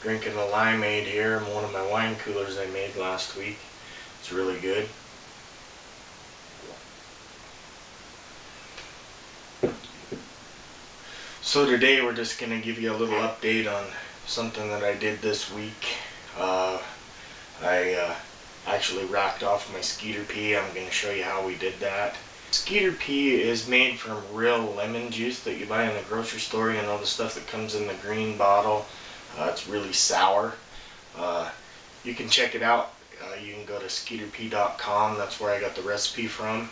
Drinking a limeade here in one of my wine coolers I made last week. It's really good. So today we're just going to give you a little update on something that I did this week. I actually racked off my Skeeter Pee. I'm going to show you how we did that. Skeeter Pee is made from real lemon juice that you buy in the grocery store. You know, the stuff that comes in the green bottle. It's really sour. You can check it out. You can go to skeeterpee.com. That's where I got the recipe from.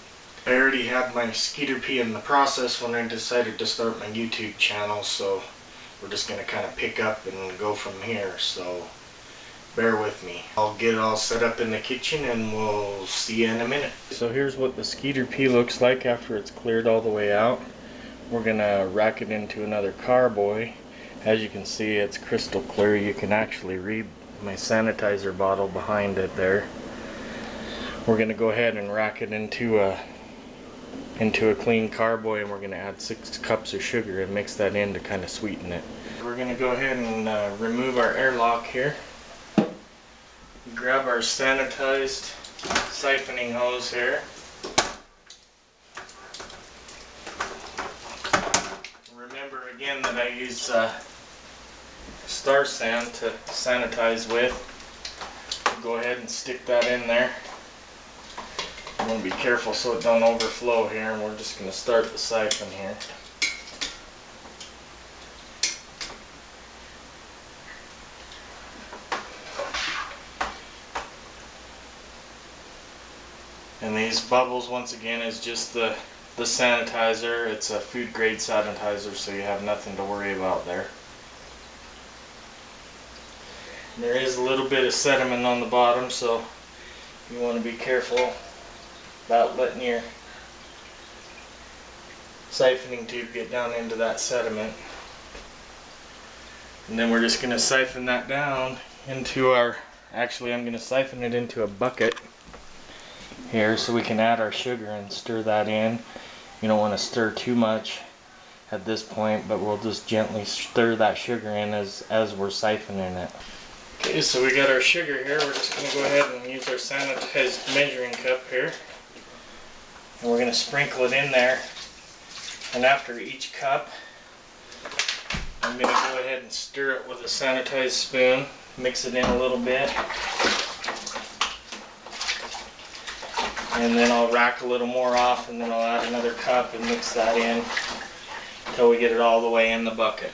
I already had my Skeeter Pee in the process when I decided to start my YouTube channel, so we're just going to kind of pick up and go from here, so bear with me. I'll get it all set up in the kitchen and we'll see you in a minute. So here's what the Skeeter Pee looks like after it's cleared all the way out. We're going to rack it into another carboy. As you can see, it's crystal clear. You can actually read my sanitizer bottle behind it there. We're going to go ahead and rack it into a clean carboy, and we're going to add 6 cups of sugar and mix that in to kind of sweeten it. We're going to go ahead and remove our airlock here. Grab our sanitized siphoning hose here. Remember again that I use Star San to sanitize with. Go ahead and stick that in there. I'm going to be careful so it don't overflow here, and we're just going to start the siphon here. And these bubbles, once again, is just the sanitizer. It's a food grade sanitizer, so you have nothing to worry about there. There is a little bit of sediment on the bottom, so you want to be careful about letting your siphoning tube get down into that sediment. And then we're just going to siphon that down into our, actually I'm going to siphon it into a bucket here so we can add our sugar and stir that in. You don't want to stir too much at this point, but we'll just gently stir that sugar in as we're siphoning it. Okay, so we got our sugar here. We're just going to go ahead and use our sanitized measuring cup here. And we're going to sprinkle it in there. And after each cup, I'm going to go ahead and stir it with a sanitized spoon. Mix it in a little bit. And then I'll rack a little more off, and then I'll add another cup and mix that in until we get it all the way in the bucket.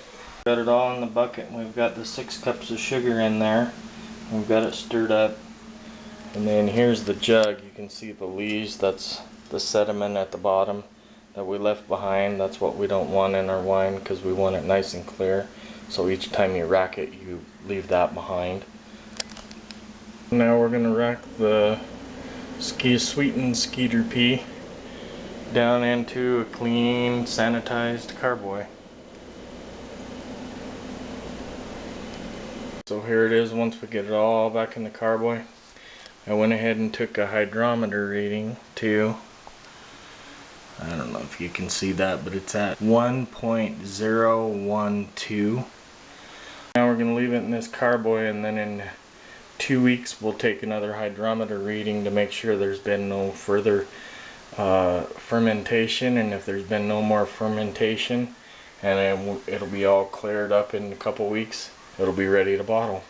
Got it all in the bucket, and we've got the 6 cups of sugar in there. We've got it stirred up. And then here's the jug. You can see the leaves. That's the sediment at the bottom that we left behind. That's what we don't want in our wine, because we want it nice and clear. So each time you rack it, you leave that behind. Now we're going to rack the sweetened Skeeter Pee down into a clean, sanitized carboy. So here it is. Once we get it all back in the carboy, I went ahead and took a hydrometer reading too. I don't know if you can see that, but it's at 1.012. Now we're going to leave it in this carboy, and then in 2 weeks we'll take another hydrometer reading to make sure there's been no further fermentation, and if there's been no more fermentation, and then it'll be all cleared up in a couple weeks, it'll be ready to bottle.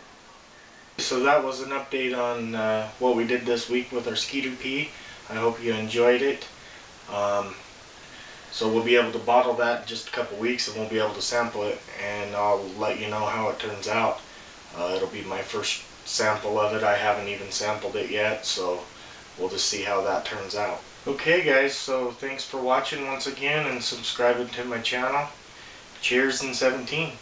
So that was an update on what we did this week with our Skeeter Pee. I hope you enjoyed it. So we'll be able to bottle that in just a couple weeks, and we'll be able to sample it, and I'll let you know how it turns out. It'll be my first sample of it. I haven't even sampled it yet, so we'll just see how that turns out. Okay guys, so thanks for watching once again and subscribing to my channel. Cheers in 17.